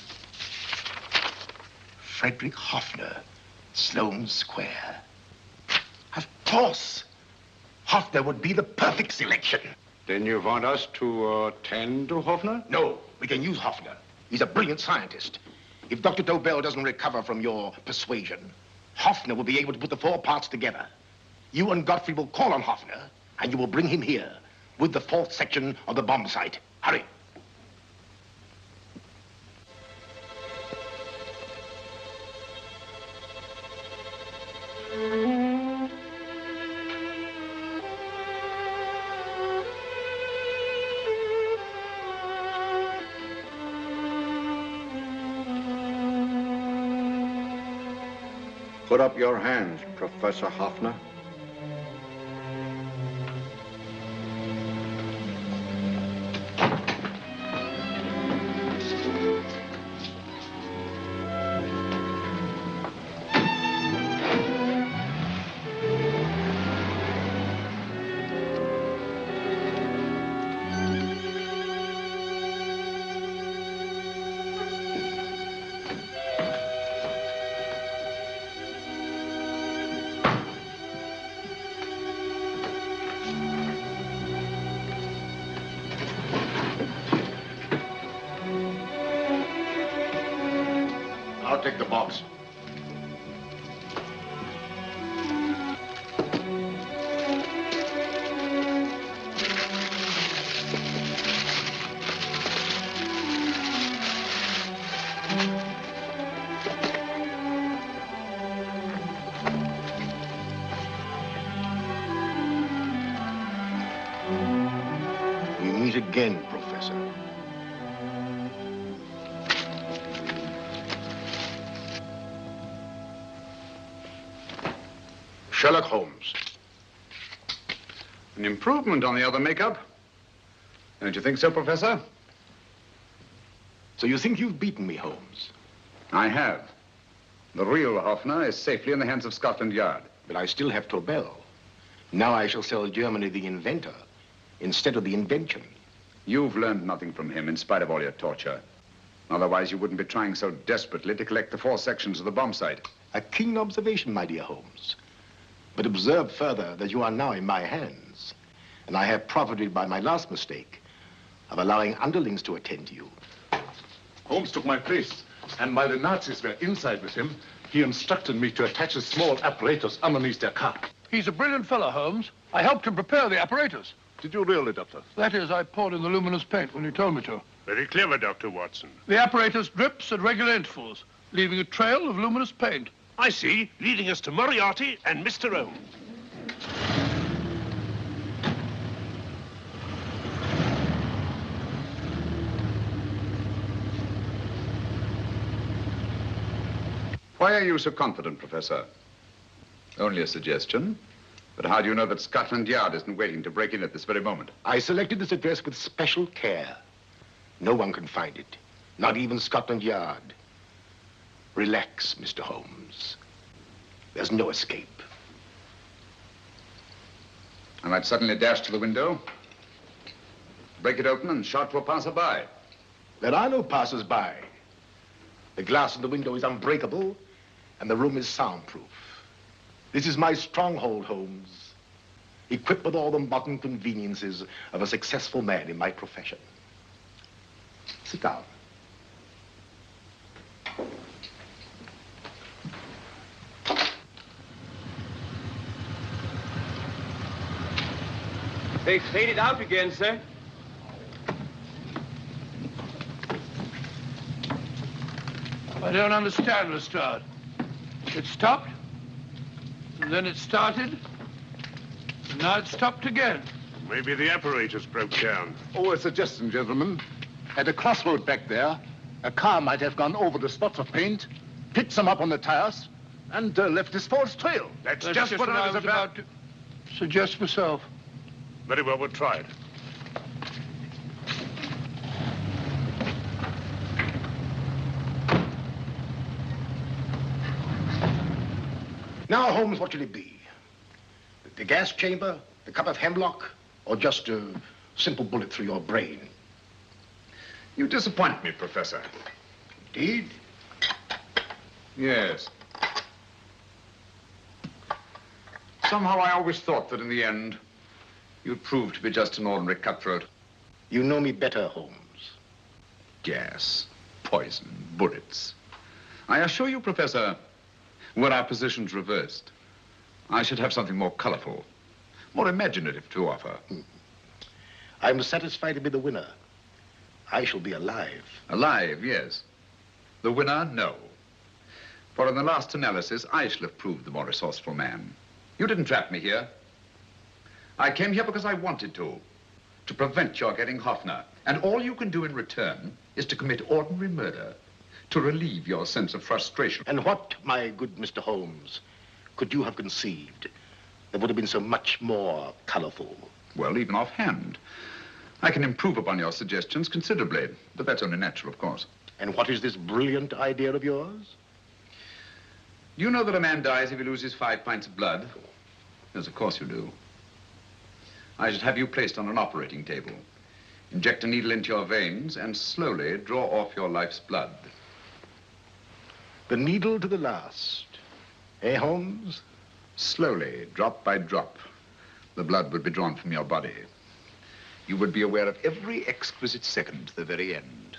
Frederick Hoffner, Sloane Square. Of course. Hoffner would be the perfect selection.
Then you want us to tend to Hoffner?
No, we can use Hoffner. He's a brilliant scientist. If Dr. Tobel doesn't recover from your persuasion, Hoffner will be able to put the 4 parts together. You and Godfrey will call on Hoffner, and you will bring him here with the 4th section of the bomb site. Hurry.
Put up your hands, Professor Hoffner.
I'll take the box. We meet again, Professor. Sherlock Holmes.
An improvement on the other makeup. Don't you think so, Professor?
So you think you've beaten me, Holmes?
I have. The real Hoffner is safely in the hands of Scotland Yard.
But I still have Tobel. Now I shall sell Germany the inventor instead of the invention.
You've learned nothing from him in spite of all your torture. Otherwise, you wouldn't be trying so desperately to collect the 4 sections of the bomb site.
A keen observation, my dear Holmes. But observe further that you are now in my hands, and I have profited by my last mistake of allowing underlings to attend to you.
Holmes took my place, and while the Nazis were inside with him, he instructed me to attach a small apparatus underneath their car.
He's a brilliant fellow, Holmes. I helped him prepare the apparatus.
Did you really, Doctor?
That is, I poured in the luminous paint when you told me to.
Very clever, Dr. Watson.
The apparatus drips at regular intervals, leaving a trail of luminous paint.
I see, leading us to Moriarty and Mr. Holmes.
Why are you so confident, Professor? Only a suggestion. But how do you know that Scotland Yard isn't waiting to break in at this very moment?
I selected this address with special care. No one can find it, not even Scotland Yard. Relax, Mr. Holmes. There's no escape.
I might suddenly dash to the window, break it open, and shout to a passerby.
There are no passers-by. The glass in the window is unbreakable, and the room is soundproof. This is my stronghold, Holmes, equipped with all the modern conveniences of a successful man in my profession. Sit down.
They faded out again, sir.
I don't understand, Lestrade. It stopped, and then it started, and now it stopped again.
Maybe the apparatus broke down.
Oh, a suggestion, gentlemen. At a crossroad back there, a car might have gone over the spots of paint, picked some up on the tires, and left this false trail.
That's just what I was about
to suggest myself.
Very well, we'll try it.
Now, Holmes, what should it be? The gas chamber, the cup of hemlock, or just a simple bullet through your brain?
You disappoint me, Professor.
Indeed?
Yes. Somehow I always thought that in the end, you'd prove to be just an ordinary cutthroat.
You know me better, Holmes.
Gas, poison, bullets. I assure you, Professor, were our positions reversed, I should have something more colorful, more imaginative to offer.
I'm satisfied to be the winner. I shall be alive.
Alive, yes. The winner, no. For in the last analysis, I shall have proved the more resourceful man. You didn't trap me here. I came here because I wanted to prevent your getting Hoffner. And all you can do in return is to commit ordinary murder to relieve your sense of frustration.
And what, my good Mr. Holmes, could you have conceived that would have been so much more colorful?
Well, even offhand, I can improve upon your suggestions considerably, but that's only natural, of course.
And what is this brilliant idea of yours?
You know that a man dies if he loses 5 pints of blood? Yes, of course you do. I should have you placed on an operating table, inject a needle into your veins, and slowly draw off your life's blood.
The needle to the last. Eh, Holmes?
Slowly, drop by drop, the blood would be drawn from your body. You would be aware of every exquisite second to the very end.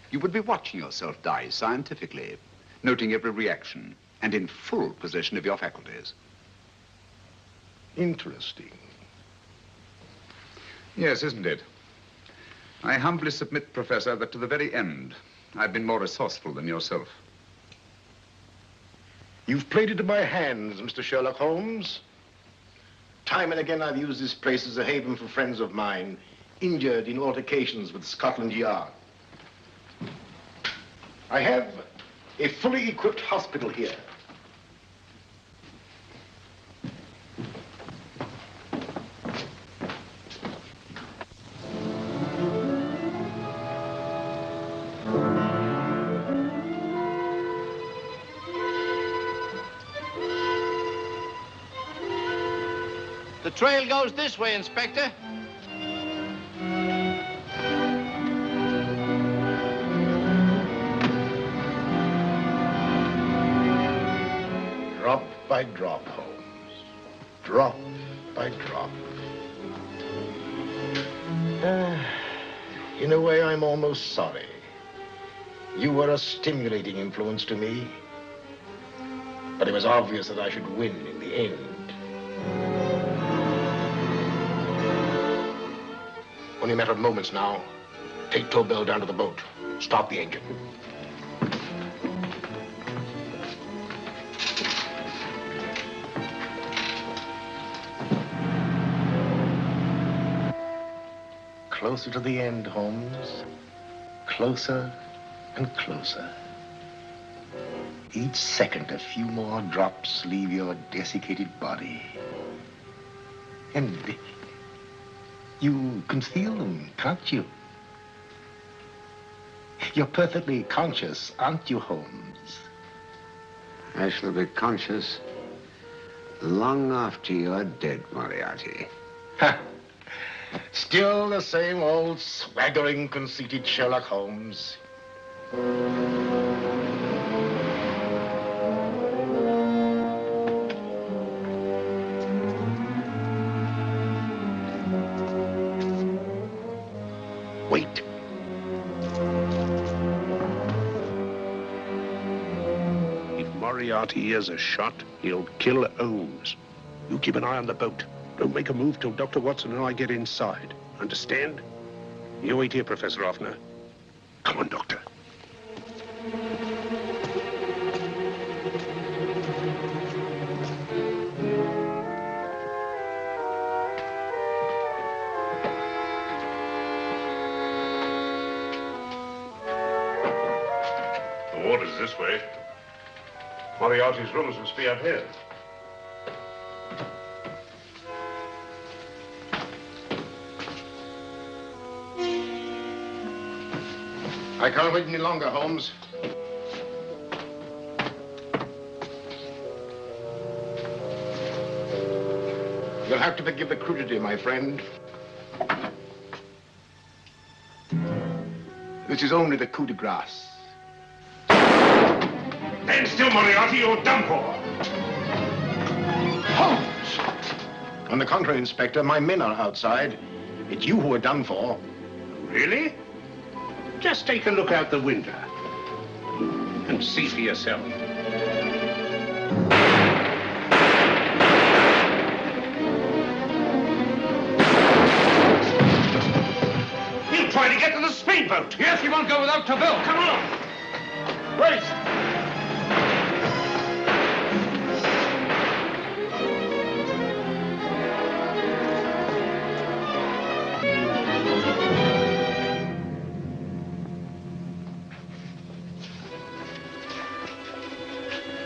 You would be watching yourself die scientifically, noting every reaction, and in full possession of your faculties.
Interesting.
Yes, isn't it? I humbly submit, Professor, that to the very end, I've been more resourceful than yourself.
You've played it in my hands, Mr. Sherlock Holmes. Time and again, I've used this place as a haven for friends of mine, injured in altercations with Scotland Yard. I have a fully equipped hospital here.
The trail goes this way, Inspector.
Drop by drop, Holmes. Drop by drop. In a way, I'm almost sorry. You were a stimulating influence to me. But it was obvious that I should win in the end. Only a matter of moments now. Take Tobel down to the boat. Start the engine. Closer to the end, Holmes. Closer and closer. Each second, a few more drops leave your desiccated body. And you can feel them, can't you? You're perfectly conscious, aren't you, Holmes?
I shall be conscious long after you're dead, Moriarty.
Ha! Still the same old swaggering, conceited Sherlock Holmes. Wait.
If Moriarty hears a shot, he'll kill Holmes. You keep an eye on the boat. Don't make a move till Dr. Watson and I get inside. Understand? You wait here, Professor Hoffner. Come on, Doctor.
The water's this way. Moriarty's rooms must be up here.
I can't wait any longer, Holmes. You'll have to forgive the crudity, my friend. This is only the coup de grace.
Stand still, Moriarty, you're done for.
Holmes! On the contrary, Inspector, my men are outside. It's you who are done for.
Really? Just take a look out the window and see for yourself. He'll try to get to the speedboat.
Yes, he won't go without Tobel.
Come on.
Race!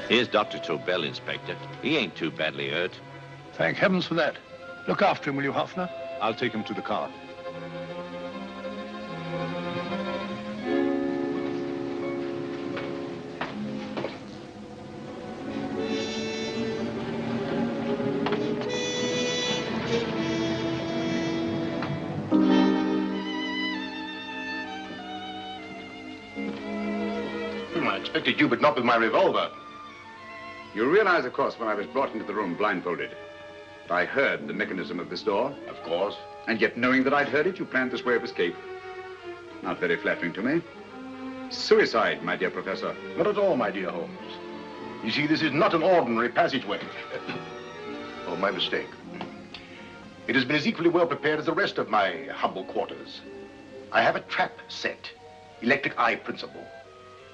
Here's Dr. Tobel, Inspector. He ain't too badly hurt.
Thank heavens for that. Look after him, will you, Hoffner?
I'll take him to the car.
I expected you, but not with my revolver.
You realize, of course, when I was brought into the room blindfolded, that I heard the mechanism of this door?
Of course.
And yet, knowing that I'd heard it, you planned this way of escape. Not very flattering to me. Suicide, my dear Professor.
Not at all, my dear Holmes. You see, this is not an ordinary passageway. Oh, my mistake. It has been as equally well prepared as the rest of my humble quarters. I have a trap set, electric eye principle.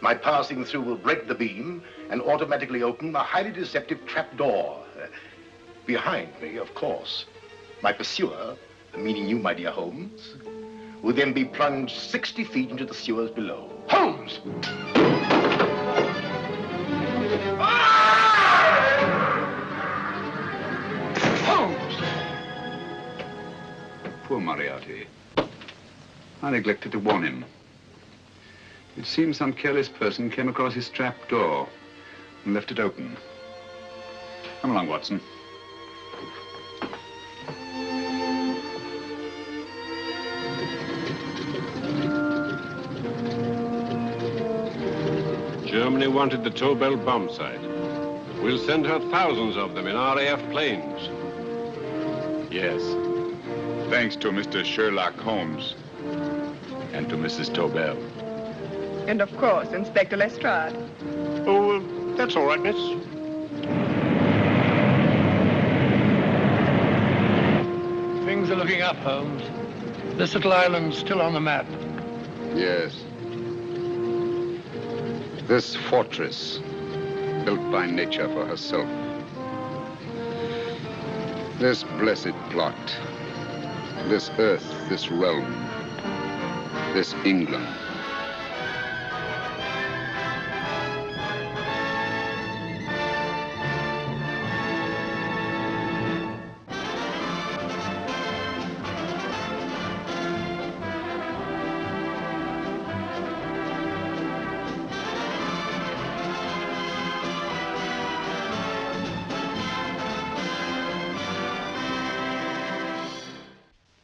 My passing through will break the beam and automatically open a highly deceptive trap door. Behind me, of course, my pursuer, meaning you, my dear Holmes, will then be plunged 60 feet into the sewers below. Holmes!
Holmes! Poor Moriarty. I neglected to warn him. It seems some careless person came across his trap door and left it open. Come along, Watson.
Germany wanted the Tobel bomb site. We'll send her thousands of them in RAF planes.
Yes. Thanks to Mr. Sherlock Holmes and to Mrs. Tobel.
And of course, Inspector Lestrade.
Oh, that's all right, miss.
Things are looking up, Holmes. This little island's still on the map.
Yes. This fortress, built by nature for herself. This blessed plot. This earth, this realm. This England.